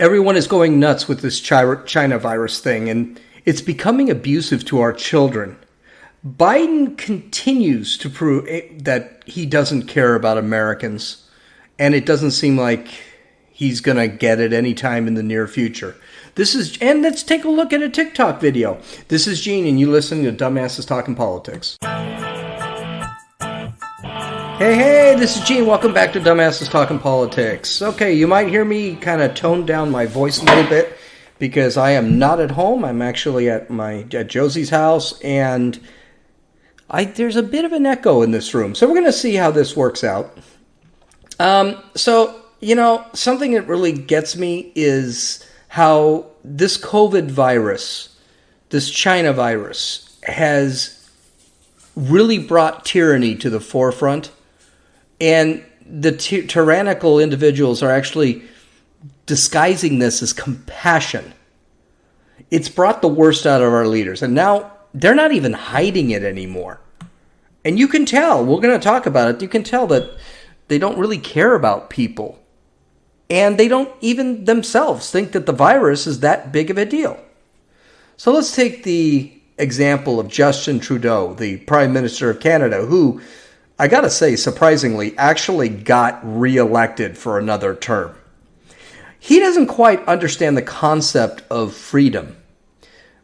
Everyone is going nuts with this China virus thing, and it's becoming abusive to our children. Biden continues to prove that he doesn't care about Americans, and it doesn't seem like he's going to get it anytime in the near future. And let's take a look at a TikTok video. This is Gene, and you listen to Dumbasses Talking Politics. Hey, this is Gene. Welcome back to Dumbasses Talking Politics. Okay, you might hear me kind of tone down my voice a little bit because I am not at home. I'm actually at Josie's house, and there's a bit of an echo in this room. So we're going to see how this works out. Something that really gets me is how this COVID virus, this China virus, has really brought tyranny to the forefront. And the tyrannical individuals are actually disguising this as compassion. It's brought the worst out of our leaders. And now they're not even hiding it anymore. And you can tell, we're going to talk about it, you can tell that they don't really care about people. And they don't even themselves think that the virus is that big of a deal. So let's take the example of Justin Trudeau, the Prime Minister of Canada, who, I gotta say, surprisingly, actually got reelected for another term. He doesn't quite understand the concept of freedom.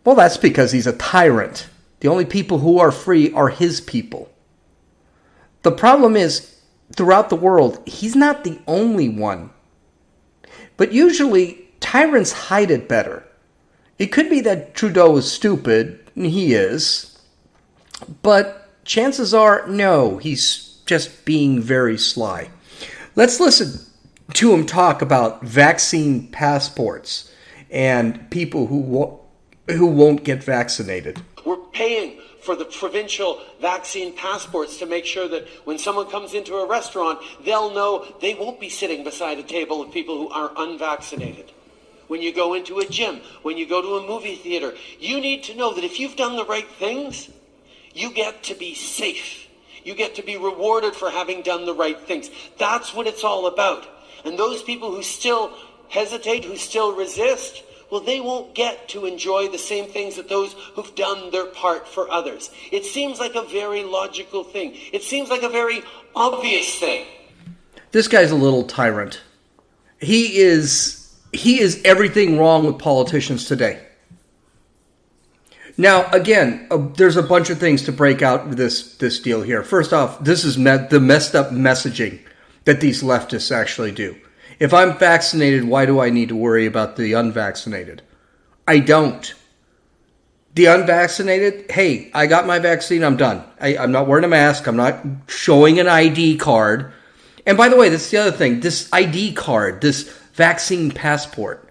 Well, that's because he's a tyrant. The only people who are free are his people. The problem is, throughout the world, he's not the only one. But usually, tyrants hide it better. It could be that Trudeau is stupid, and he is, but chances are, no, he's just being very sly. Let's listen to him talk about vaccine passports and people who won't get vaccinated. We're paying for the provincial vaccine passports to make sure that when someone comes into a restaurant, they'll know they won't be sitting beside a table of people who are unvaccinated. When you go into a gym, when you go to a movie theater, you need to know that if you've done the right things, you get to be safe. You get to be rewarded for having done the right things. That's what it's all about. And those people who still hesitate, who still resist, well, they won't get to enjoy the same things that those who've done their part for others. It seems like a very logical thing. It seems like a very obvious thing. This guy's a little tyrant. He is everything wrong with politicians today. Now, again, there's a bunch of things to break out with this deal here. First off, this is the messed up messaging that these leftists actually do. If I'm vaccinated, why do I need to worry about the unvaccinated? I don't. The unvaccinated, hey, I got my vaccine, I'm done. I'm not wearing a mask, I'm not showing an ID card. And by the way, that's the other thing, this ID card, this vaccine passport,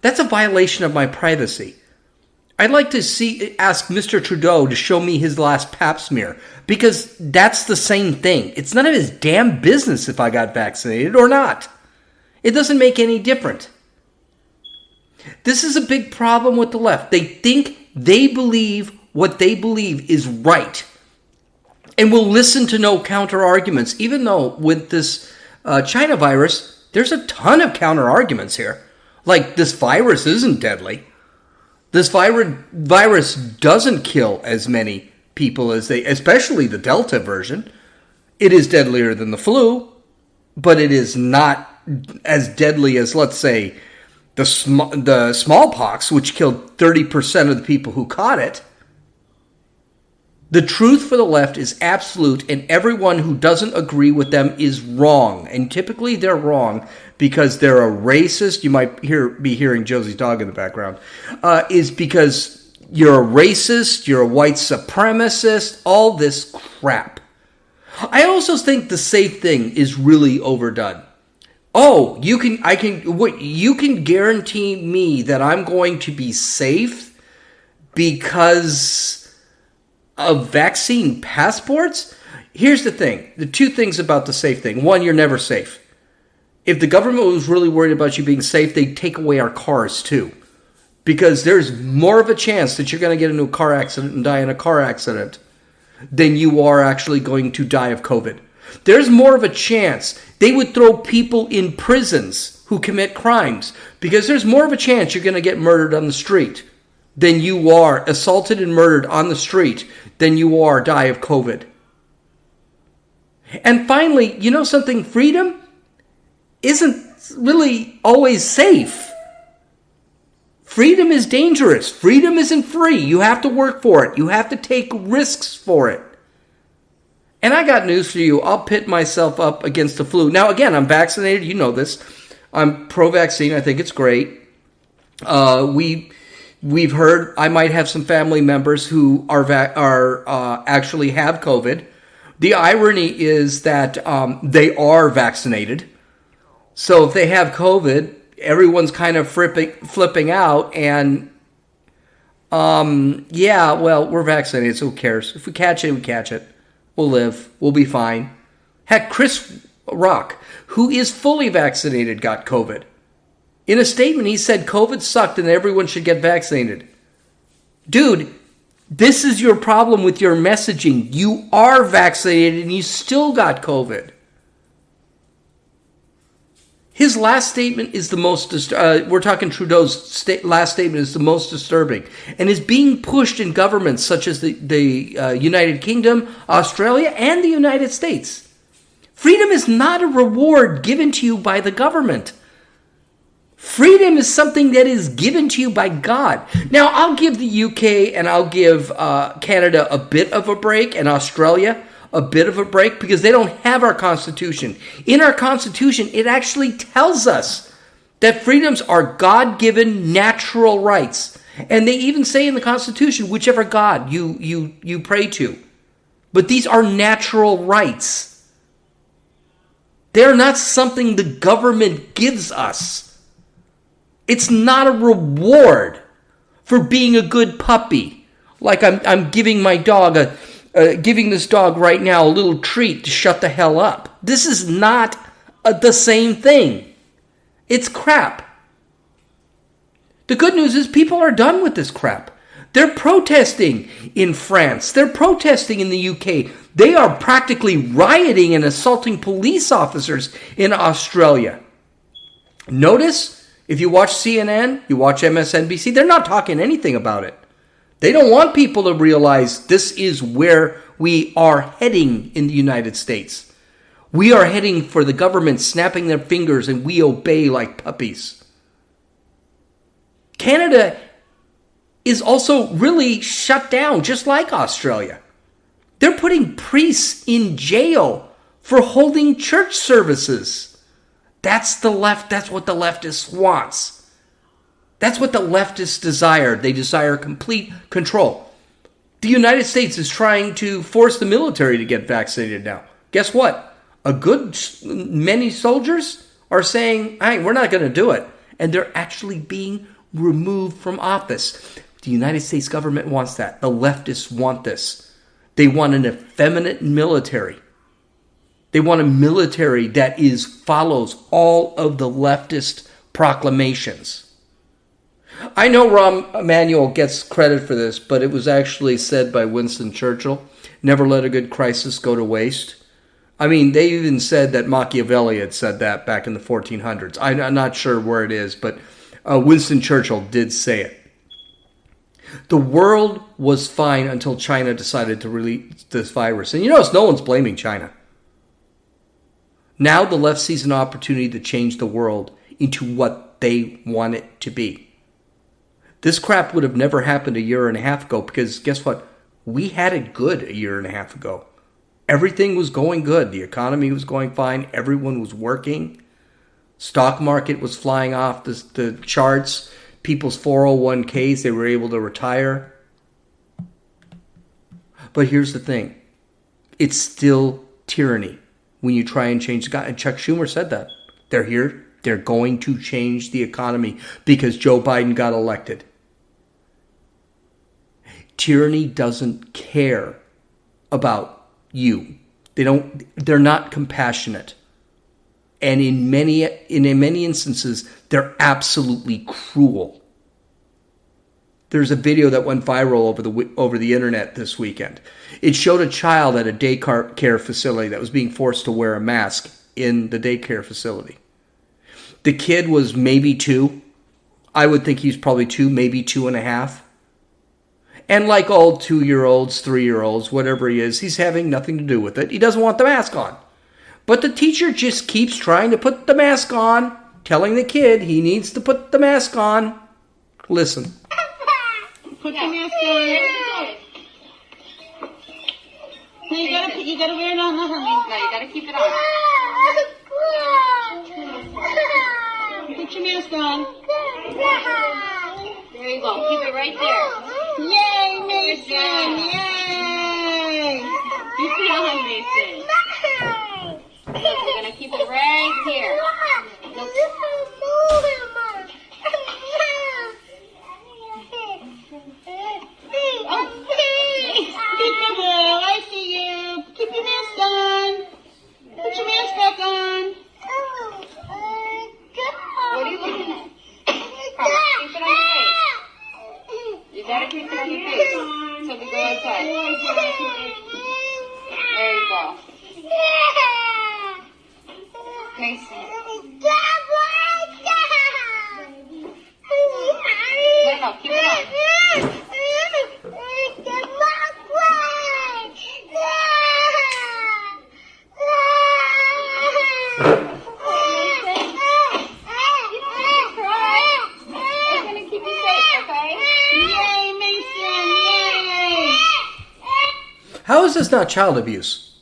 that's a violation of my privacy. I'd like to ask Mr. Trudeau to show me his last pap smear, because that's the same thing. It's none of his damn business if I got vaccinated or not. It doesn't make any difference. This is a big problem with the left. They think they believe what they believe is right and will listen to no counter arguments, even though with this China virus, there's a ton of counter arguments here. Like, this virus isn't deadly. This virus doesn't kill as many people especially the Delta version. It is deadlier than the flu, but it is not as deadly as, let's say, the smallpox, which killed 30% of the people who caught it. The truth for the left is absolute, and everyone who doesn't agree with them is wrong. And typically they're wrong because they're a racist. You might be hearing Josie's dog in the background. Is because you're a racist, you're a white supremacist, all this crap. I also think the safe thing is really overdone. Oh, you can guarantee me that I'm going to be safe because of vaccine passports? Here's the thing. The two things about the safe thing. One, you're never safe. If the government was really worried about you being safe, they'd take away our cars too. Because there's more of a chance that you're going to get into a car accident and die in a car accident than you are actually going to die of COVID. There's more of a chance they would throw people in prisons who commit crimes, because there's more of a chance you're going to get murdered on the street than you are assaulted and murdered on the street than you are die of COVID. And finally, you know something? Freedom isn't really always safe. Freedom is dangerous. Freedom isn't free. You have to work for it. You have to take risks for it. And I got news for you. I'll pit myself up against the flu. Now, again, I'm vaccinated. You know this. I'm pro-vaccine. I think it's great. We've heard I might have some family members who are actually have COVID. The irony is that they are vaccinated. So if they have COVID, everyone's kind of flipping out. And yeah, well, we're vaccinated, so who cares? If we catch it, we catch it. We'll live. We'll be fine. Heck, Chris Rock, who is fully vaccinated, got COVID. In a statement, he said COVID sucked and everyone should get vaccinated. Dude, this is your problem with your messaging. You are vaccinated and you still got COVID. His last statement is the most, we're talking Trudeau's last statement is the most disturbing, and is being pushed in governments such as the United Kingdom, Australia, and the United States. Freedom is not a reward given to you by the government. Freedom is something that is given to you by God. Now, I'll give the UK and I'll give Canada a bit of a break, and Australia a bit of a break, because they don't have our Constitution. In our Constitution, it actually tells us that freedoms are God-given natural rights. And they even say in the Constitution, whichever God you pray to. But these are natural rights. They're not something the government gives us. It's not a reward for being a good puppy. Like I'm giving my dog giving this dog right now a little treat to shut the hell up. This is not the same thing. It's crap. The good news is people are done with this crap. They're protesting in France. They're protesting in the UK. They are practically rioting and assaulting police officers in Australia. Notice, if you watch CNN, you watch MSNBC, they're not talking anything about it. They don't want people to realize this is where we are heading in the United States. We are heading for the government snapping their fingers and we obey like puppies. Canada is also really shut down, just like Australia. They're putting priests in jail for holding church services. That's the left. That's what the leftists wants. That's what the leftists desire. They desire complete control. The United States is trying to force the military to get vaccinated now. Guess what? A good many soldiers are saying, hey, we're not going to do it. And they're actually being removed from office. The United States government wants that. The leftists want this. They want an effeminate military. They want a military that follows all of the leftist proclamations. I know Rahm Emanuel gets credit for this, but it was actually said by Winston Churchill. Never let a good crisis go to waste. I mean, they even said that Machiavelli had said that back in the 1400s. I'm not sure where it is, but Winston Churchill did say it. The world was fine until China decided to release this virus. And you notice no one's blaming China. Now the left sees an opportunity to change the world into what they want it to be. This crap would have never happened a year and a half ago, because guess what? We had it good a year and a half ago. Everything was going good. The economy was going fine. Everyone was working. Stock market was flying off the charts. People's 401ks, they were able to retire. But here's the thing. It's still tyranny when you try and change the guy. And Chuck Schumer said that. They're here. They're going to change the economy because Joe Biden got elected. Tyranny doesn't care about you. They're not compassionate. And in many instances, they're absolutely cruel. There's a video that went viral over the internet this weekend. It showed a child at a daycare facility that was being forced to wear a mask in the daycare facility. The kid was maybe 2. I would think he's probably 2, maybe 2.5. And like all 2-year-olds, 3-year-olds, whatever he is, he's having nothing to do with it. He doesn't want the mask on. But the teacher just keeps trying to put the mask on, telling the kid he needs to put the mask on. Listen. Put the mask on. No, you gotta wear it on, not honey. No, you gotta keep it on. Put your mask on. There you go. Keep it right there. Yay, Mason! Yay! You sit on, Mason. Look, we're gonna keep it right here. Look. Peekaboo, I see you. Keep your mask on. Put your mask back on. What are you looking at? Come on, keep it on your face. You gotta keep it on your face so we go outside. There you go. Mason. No, keep it on. How is this not child abuse?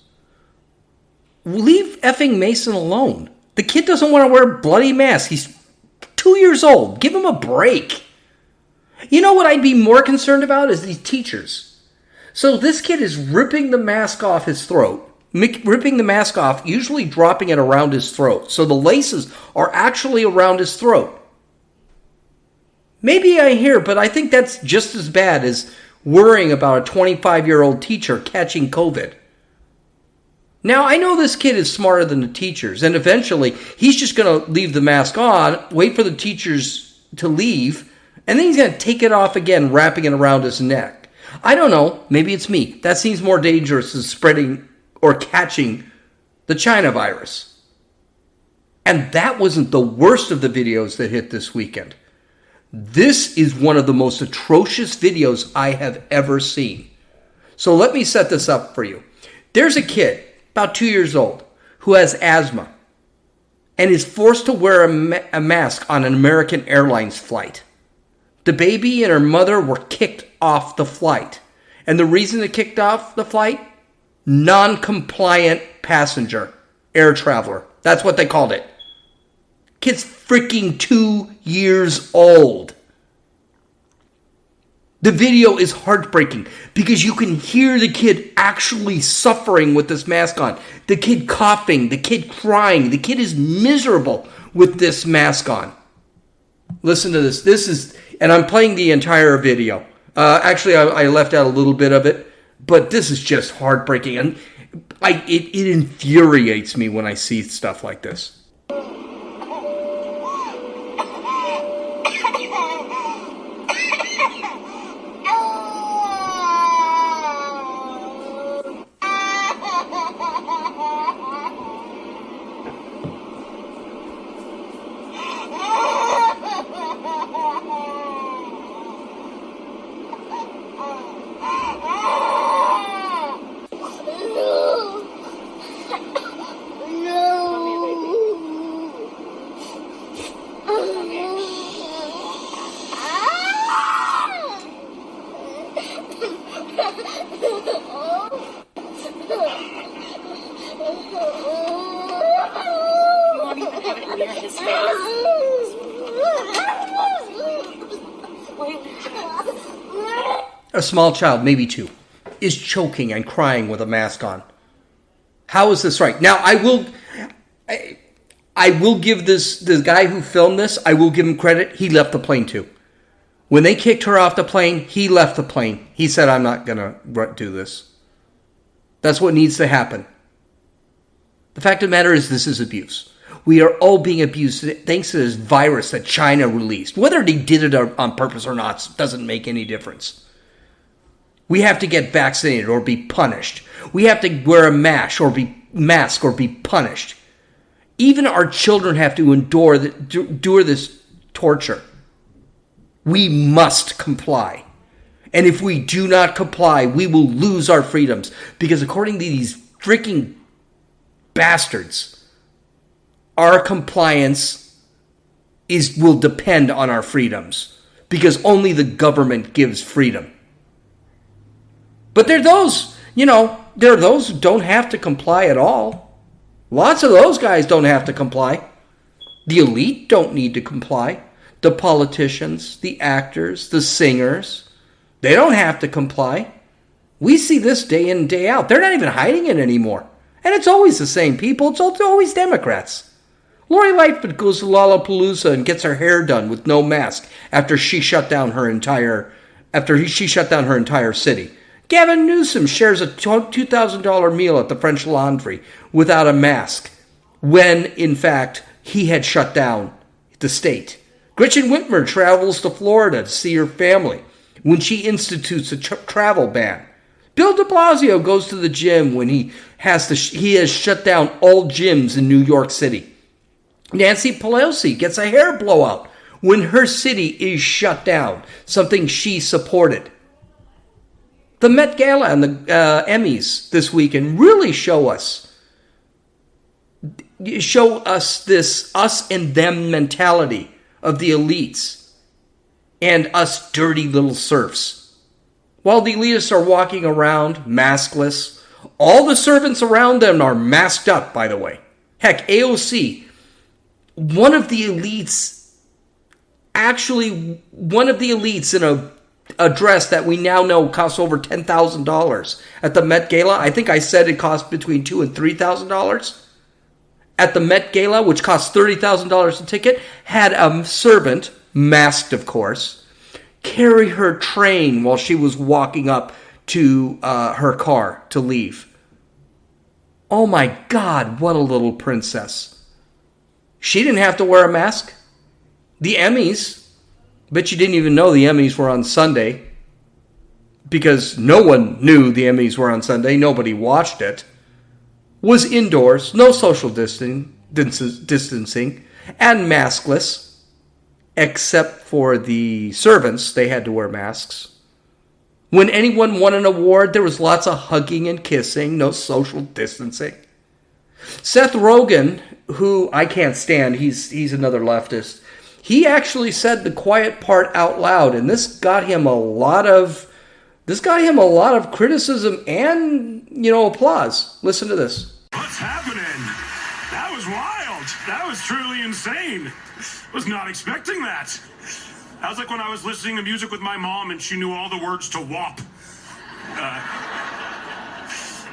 Leave effing Mason alone. The kid doesn't want to wear a bloody mask. He's 2 years old. Give him a break. You know what I'd be more concerned about is these teachers. So this kid is ripping the mask off his throat. Ripping the mask off, usually dropping it around his throat. So the laces are actually around his throat. Maybe I hear, but I think that's just as bad as worrying about a 25-year-old teacher catching COVID. Now, I know this kid is smarter than the teachers, and eventually he's just going to leave the mask on, wait for the teachers to leave, and then he's going to take it off again, wrapping it around his neck. I don't know. Maybe it's me. That seems more dangerous than spreading or catching the China virus. And that wasn't the worst of the videos that hit this weekend. This is one of the most atrocious videos I have ever seen. So let me set this up for you. There's a kid, about 2 years old, who has asthma and is forced to wear a mask on an American Airlines flight. The baby and her mother were kicked off the flight. And the reason they kicked off the flight? Non-compliant passenger, air traveler. That's what they called it. Kid's freaking 2 years old. The video is heartbreaking because you can hear the kid actually suffering with this mask on. The kid coughing, the kid crying. The kid is miserable with this mask on. Listen to this. And I'm playing the entire video. Actually, I left out a little bit of it, but this is just heartbreaking. And it infuriates me when I see stuff like this. A small child, maybe 2, is choking and crying with a mask on. How is this right? Now, I will give the guy who filmed this, I will give him credit. He left the plane too. When they kicked her off the plane, he left the plane. He said, I'm not going to do this. That's what needs to happen. The fact of the matter is this is abuse. We are all being abused thanks to this virus that China released. Whether they did it on purpose or not doesn't make any difference. We have to get vaccinated or be punished. We have to wear a mask or be punished. Even our children have to endure this torture. We must comply. And if we do not comply, we will lose our freedoms. Because according to these freaking bastards, our compliance will depend on our freedoms. Because only the government gives freedom. But there are those who don't have to comply at all. Lots of those guys don't have to comply. The elite don't need to comply. The politicians, the actors, the singers, they don't have to comply. We see this day in and day out. They're not even hiding it anymore. And it's always the same people. It's always Democrats. Lori Lightfoot goes to Lollapalooza and gets her hair done with no mask after she shut down her entire city. Gavin Newsom shares a $2,000 meal at the French Laundry without a mask when, in fact, he had shut down the state. Gretchen Whitmer travels to Florida to see her family when she institutes a travel ban. Bill de Blasio goes to the gym when he has shut down all gyms in New York City. Nancy Pelosi gets a hair blowout when her city is shut down, something she supported. The Met Gala and the Emmys this weekend really show us this us and them mentality of the elites and us dirty little serfs. While the elitists are walking around maskless, all the servants around them are masked up, by the way. Heck, AOC, one of the elites in a dress that we now know costs over $10,000 at the Met Gala. I think I said it cost between $2,000 and $3,000. At the Met Gala, which cost $30,000 a ticket, had a servant, masked of course, carry her train while she was walking up to her car to leave. Oh my God, what a little princess. She didn't have to wear a mask. The Emmys, bet you didn't even know the Emmys were on Sunday because no one knew the Emmys were on Sunday. Nobody watched it. Was indoors, no social distancing, and maskless, except for the servants. They had to wear masks. When anyone won an award, there was lots of hugging and kissing, no social distancing. Seth Rogen, who I can't stand, he's another leftist. He actually said the quiet part out loud, and this got him a lot of criticism and, applause. Listen to this. What's happening? That was wild. That was truly insane. Was not expecting that. That was like when I was listening to music with my mom and she knew all the words to WAP.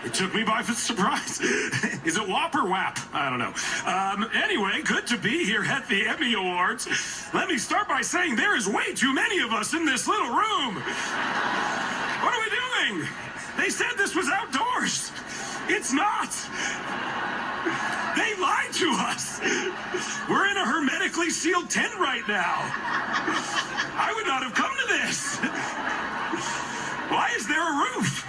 It took me by surprise. Is it WAP or WAP? I don't know. Anyway, good to be here at the Emmy Awards. Let me start by saying there is way too many of us in this little room. What are we doing? They said this was outdoors. It's not. They lied to us. We're in a hermetically sealed tent right now. I would not have come to this. Why is there a roof?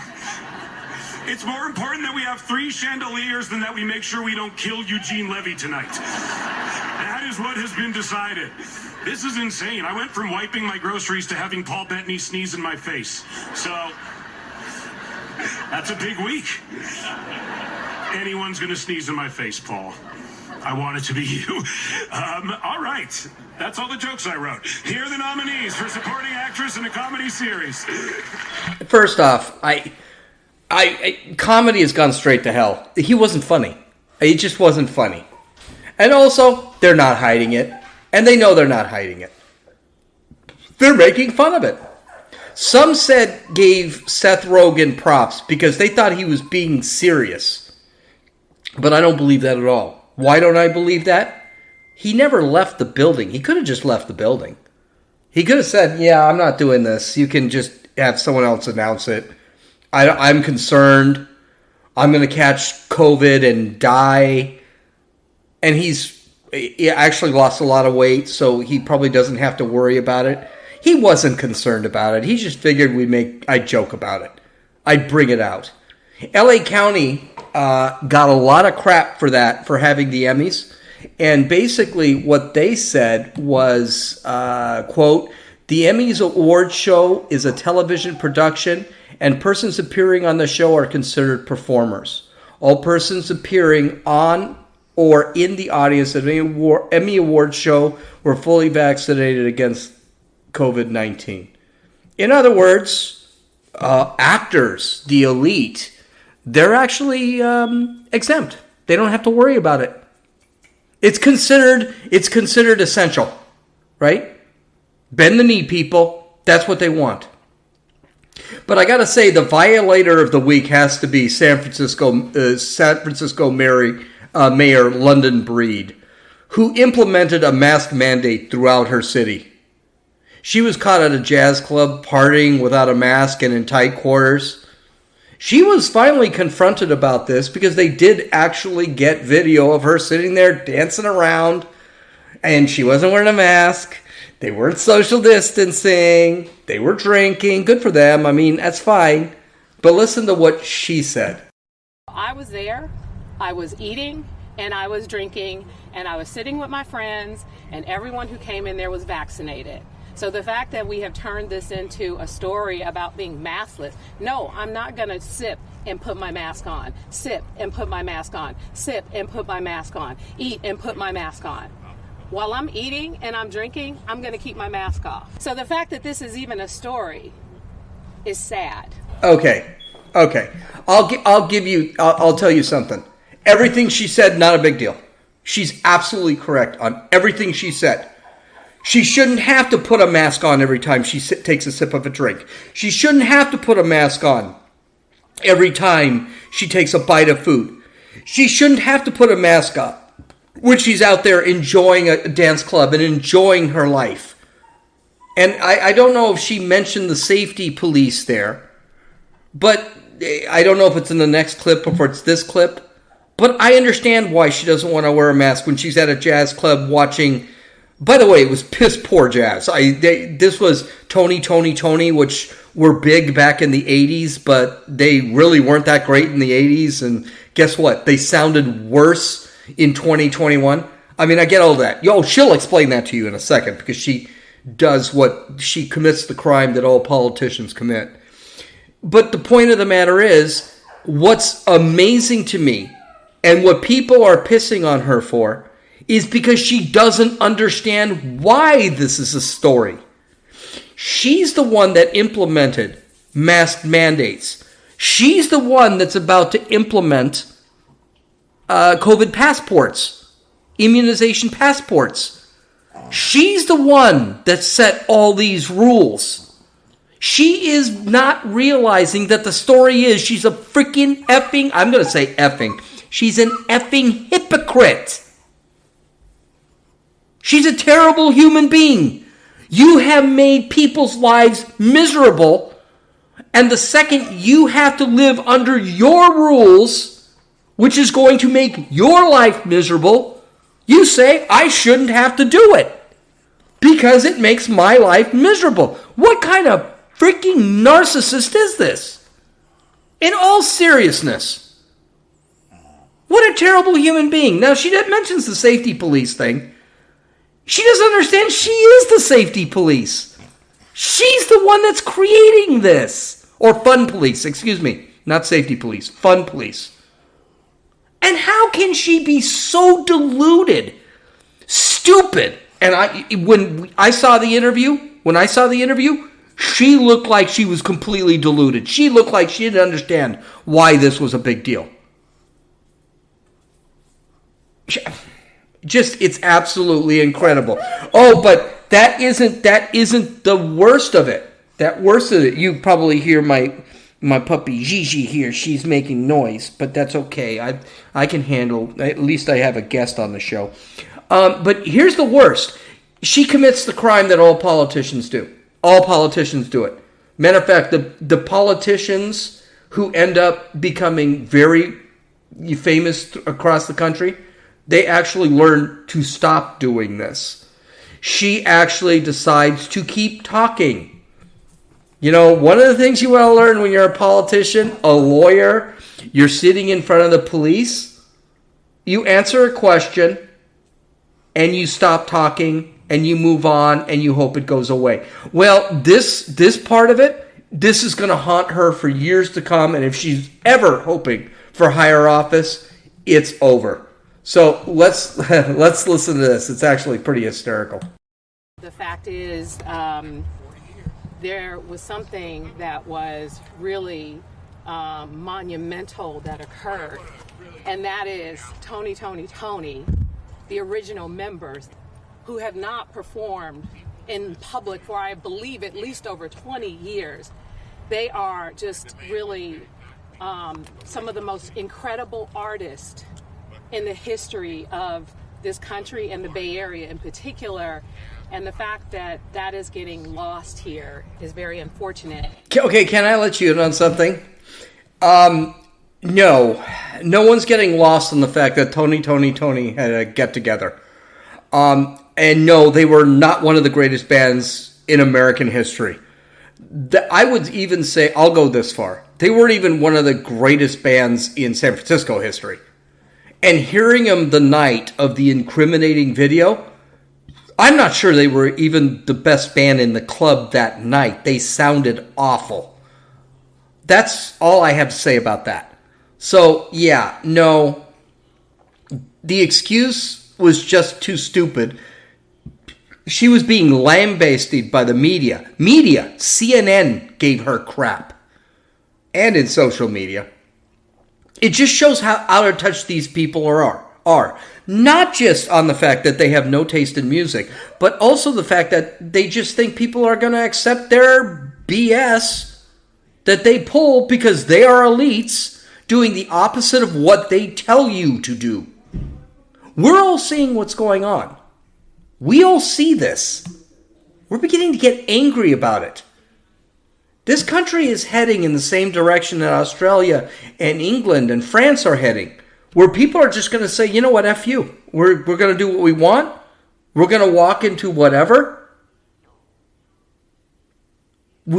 It's more important that we have 3 chandeliers than that we make sure we don't kill Eugene Levy tonight. That is what has been decided. This is insane. I went from wiping my groceries to having Paul Bettany sneeze in my face. So, that's a big week. Anyone's gonna sneeze in my face, Paul. I want it to be you. All right. That's all the jokes I wrote. Here are the nominees for supporting actress in a comedy series. First off, comedy has gone straight to hell. He wasn't funny. He just wasn't funny. And also, they're not hiding it. And they know they're not hiding it. They're making fun of it. Some gave Seth Rogen props because they thought he was being serious. But I don't believe that at all. Why don't I believe that? He never left the building. He could have just left the building. He could have said, yeah, I'm not doing this. You can just have someone else announce it. I'm concerned. I'm going to catch COVID and die. And he's he actually lost a lot of weight, so he probably doesn't have to worry about it. He wasn't concerned about it. He just figured I'd joke about it. I'd bring it out. LA County got a lot of crap for that, for having the Emmys. And basically what they said was, quote, "The Emmys award show is a television production, and persons appearing on the show are considered performers. All persons appearing on or in the audience at an Emmy award show were fully vaccinated against COVID-19. In other words, actors, the elite, they're actually exempt. They don't have to worry about it. It's considered essential, right? Bend the knee, people. That's what they want. But I got to say, the violator of the week has to be San Francisco Mayor London Breed, who implemented a mask mandate throughout her city. She was caught at a jazz club partying without a mask and in tight quarters. She was finally confronted about this because they did actually get video of her sitting there dancing around, and she wasn't wearing a mask. They weren't social distancing. They were drinking. Good for them. I mean, that's fine. But listen to what she said. I was there. I was eating and I was drinking and I was sitting with my friends, and everyone who came in there was vaccinated. So the fact that we have turned this into a story about being maskless, no, I'm not going to sip and put my mask on, sip and put my mask on, sip and put my mask on, eat and put my mask on. While I'm eating and I'm drinking, I'm going to keep my mask off. So the fact that this is even a story is sad. Okay. I'll tell you something. Everything she said, not a big deal. She's absolutely correct on everything she said. She shouldn't have to put a mask on every time she takes a sip of a drink. She shouldn't have to put a mask on every time she takes a bite of food. She shouldn't have to put a mask on when she's out there enjoying a dance club and enjoying her life. And I don't know if she mentioned the safety police there, but I don't know if it's in the next clip or if it's this clip. But I understand why she doesn't want to wear a mask when she's at a jazz club watching. By the way, it was piss poor jazz. This was Tony, which were big back in the 80s, but they really weren't that great in the 80s. And guess what? They sounded worse in 2021. I mean, I get all that. She'll explain that to you in a second, because she commits the crime that all politicians commit. But the point of the matter is, what's amazing to me, and what people are pissing on her for, is because she doesn't understand why this is a story. She's the one that implemented mask mandates. She's the one that's about to implement COVID passports, immunization passports. She's the one that set all these rules. She is not realizing that the story is she's a freaking effing, I'm going to say effing, she's an effing hypocrite. She's a terrible human being. You have made people's lives miserable, and the second you have to live under your rules, which is going to make your life miserable, you say, I shouldn't have to do it because it makes my life miserable. What kind of freaking narcissist is this? In all seriousness. What a terrible human being. Now, she mentions the safety police thing. She doesn't understand she is the safety police. She's the one that's creating this. Or fun police, excuse me. Not safety police, fun police. And how can she be so deluded, stupid? And when I saw the interview, she looked like she was completely deluded. She looked like she didn't understand why this was a big deal. Just, it's absolutely incredible. Oh, but that isn't the worst of it. You probably hear my puppy Gigi here. She's making noise, but that's okay. I can handle. At least I have a guest on the show. But here's the worst. She commits the crime that all politicians do. All politicians do it. Matter of fact, the politicians who end up becoming very famous across the country, They actually learn to stop doing this. She actually decides to keep talking. You know, one of the things you want to learn when you're a politician, a lawyer, you're sitting in front of the police, you answer a question and you stop talking and you move on and you hope it goes away. Well, this part of it, this is going to haunt her for years to come, and if she's ever hoping for higher office, it's over. So let's listen to this. It's actually pretty hysterical. The fact is, there was something that was really monumental that occurred, and that is Tony, the original members who have not performed in public for, I believe, at least over 20 years. They are just really some of the most incredible artists in the history of this country and the Bay Area in particular. And the fact that that is getting lost here is very unfortunate. Okay, can I let you in on something? No one's getting lost on the fact that Tony had a get-together. And no, they were not one of the greatest bands in American history. I would even say, I'll go this far, they weren't even one of the greatest bands in San Francisco history. And hearing them the night of the incriminating video, I'm not sure they were even the best band in the club that night. They sounded awful. That's all I have to say about that. So, yeah, no. The excuse was just too stupid. She was being lambasted by the media. CNN gave her crap. And in social media. It just shows how out of touch these people are. Not just on the fact that they have no taste in music, but also the fact that they just think people are going to accept their BS that they pull because they are elites doing the opposite of what they tell you to do. We're all seeing what's going on. We all see this. We're beginning to get angry about it. This country is heading in the same direction that Australia and England and France are heading, where people are just going to say, you know what, F you. We're going to do what we want. We're going to walk into whatever.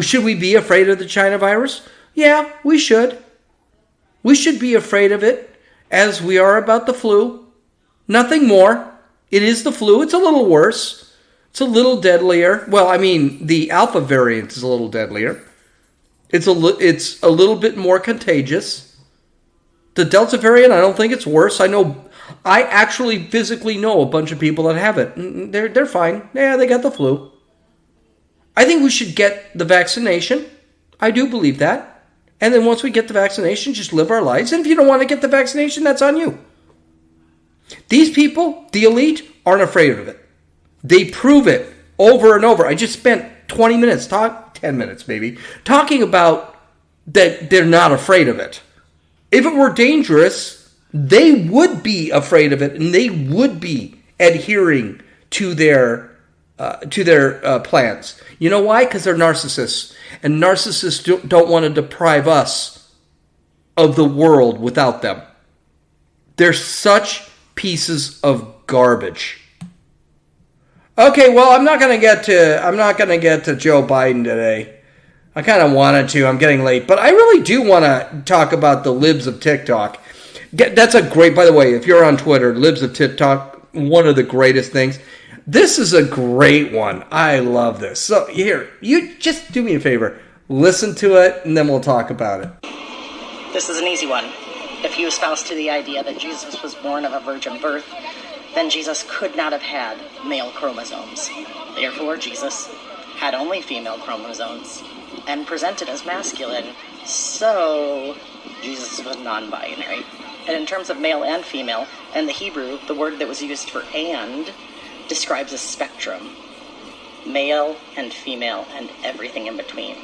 Should we be afraid of the China virus? Yeah, we should. We should be afraid of it as we are about the flu. Nothing more. It is the flu. It's a little worse. It's a little deadlier. Well, I mean, the alpha variant is a little deadlier. It's a little bit more contagious. The Delta variant, I don't think it's worse. I actually physically know a bunch of people that have it. They're fine. Yeah, they got the flu. I think we should get the vaccination. I do believe that. And then once we get the vaccination, just live our lives. And if you don't want to get the vaccination, that's on you. These people, the elite, aren't afraid of it. They prove it over and over. I just spent 20 minutes, 10 minutes maybe, talking about that they're not afraid of it. If it were dangerous, they would be afraid of it, and they would be adhering to their plans. You know why? Because they're narcissists, and narcissists don't want to deprive us of the world without them. They're such pieces of garbage. Okay, well, I'm not gonna get to Joe Biden today. I kind of wanted to. I'm getting late, but I really do want to talk about the libs of TikTok. That's a great, by the way, if you're on Twitter, libs of TikTok, one of the greatest things. This is a great one. I love this. So here, you just do me a favor, listen to it, and then we'll talk about it. This is an easy one. If you espouse to the idea that Jesus was born of a virgin birth, then Jesus could not have had male chromosomes. Therefore, Jesus had only female chromosomes and presented as masculine. So, Jesus was non-binary. And in terms of male and female, in the Hebrew, the word that was used for "and" describes a spectrum. Male and female and everything in between.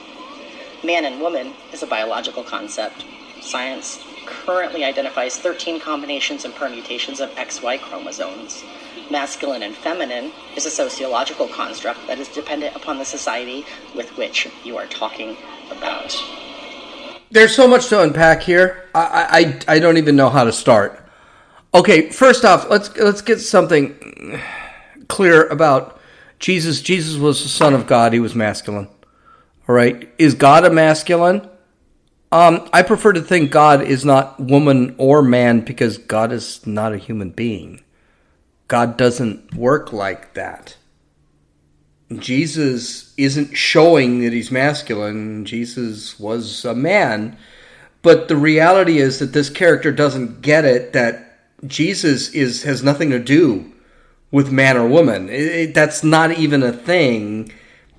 Man and woman is a biological concept. Science currently identifies 13 combinations and permutations of XY chromosomes. Masculine and feminine is a sociological construct that is dependent upon the society with which you are talking about. There's so much to unpack here. I don't even know how to start. Okay, first off, let's get something clear about Jesus. Jesus was the Son of God. He was masculine. All right. Is God a masculine? I prefer to think God is not woman or man because God is not a human being. God doesn't work like that. Jesus isn't showing that he's masculine. Jesus was a man. But the reality is that this character doesn't get it, that Jesus has nothing to do with man or woman. That's not even a thing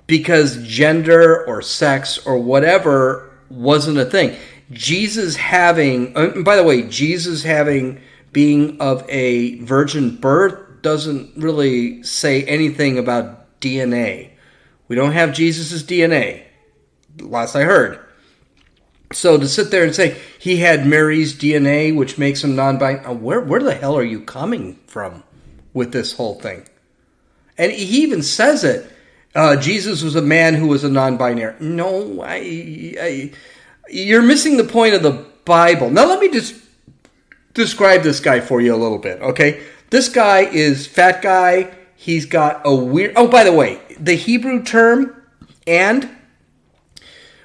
because gender or sex or whatever wasn't a thing. Jesus having, by the way, Jesus having being of a virgin birth doesn't really say anything about DNA. We don't have Jesus' DNA, last I heard. So to sit there and say he had Mary's DNA, which makes him non-binary, where the hell are you coming from with this whole thing? And he even says it. Jesus was a man who was a non-binary. No, you're missing the point of the Bible. Now let me just describe this guy for you a little bit, okay? This guy is fat guy. He's got a weird... Oh, by the way, the Hebrew term, and...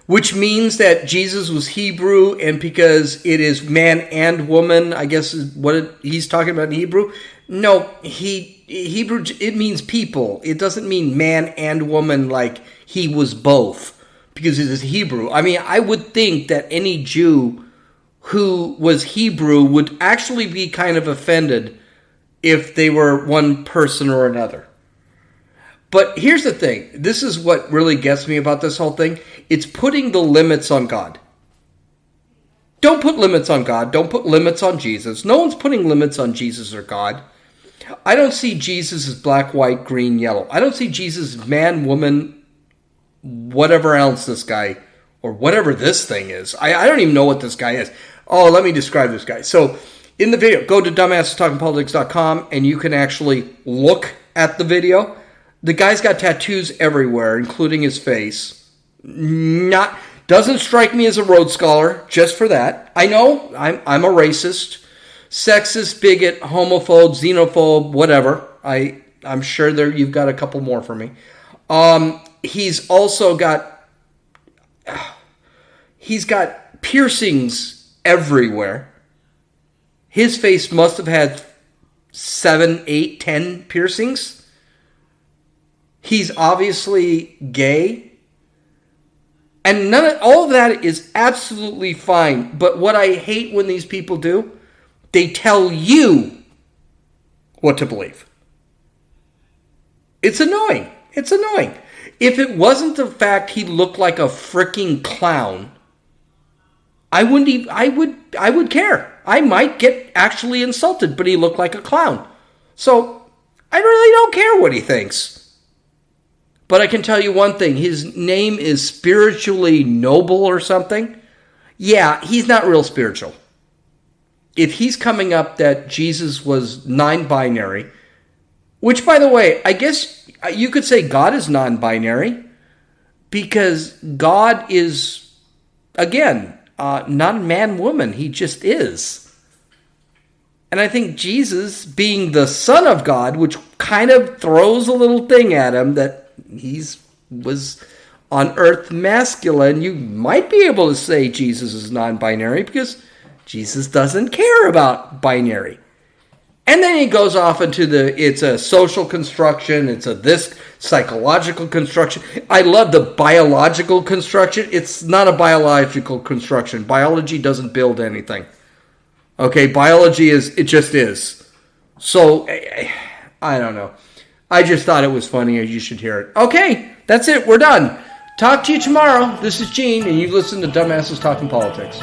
which means that Jesus was Hebrew, and because it is man and woman, I guess is what he's talking about in Hebrew. No, Hebrew, it means people. It doesn't mean man and woman like he was both, because it is Hebrew. I mean, I would think that any Jew who was Hebrew would actually be kind of offended if they were one person or another. But here's the thing. This is what really gets me about this whole thing. It's putting the limits on God. Don't put limits on God. Don't put limits on Jesus. No one's putting limits on Jesus or God. I don't see Jesus as black, white, green, yellow. I don't see Jesus as man, woman, whatever else this guy, or whatever this thing is. I don't even know what this guy is. Oh, let me describe this guy. So in the video, go to dumbassestalkingpolitics.com and you can actually look at the video. The guy's got tattoos everywhere, including his face. Doesn't strike me as a Rhodes Scholar, just for that. I know I'm a racist, sexist, bigot, homophobe, xenophobe, whatever. I'm sure you've got a couple more for me. He's also got piercings everywhere. His face must have had 7, 8, 10 piercings. He's obviously gay. And all of that is absolutely fine. But what I hate when these people do, they tell you what to believe. It's annoying. It's annoying. If it wasn't the fact he looked like a freaking clown, I would care. I might get actually insulted, but he looked like a clown. So I really don't care what he thinks. But I can tell you one thing. His name is Spiritually Noble or something. Yeah, he's not real spiritual. If he's coming up that Jesus was non-binary, which, by the way, I guess you could say God is non-binary, because God is, again, not man-woman. He just is. And I think Jesus, being the Son of God, which kind of throws a little thing at him that was on earth masculine, you might be able to say Jesus is non-binary because Jesus doesn't care about binary. And then he goes off into it's a social construction, it's this psychological construction. I love the biological construction. It's not a biological construction. Biology doesn't build anything. Okay, biology it just is. So, I don't know. I just thought it was funny. You should hear it. Okay, that's it. We're done. Talk to you tomorrow. This is Gene, and you listen to Dumbasses Talking Politics.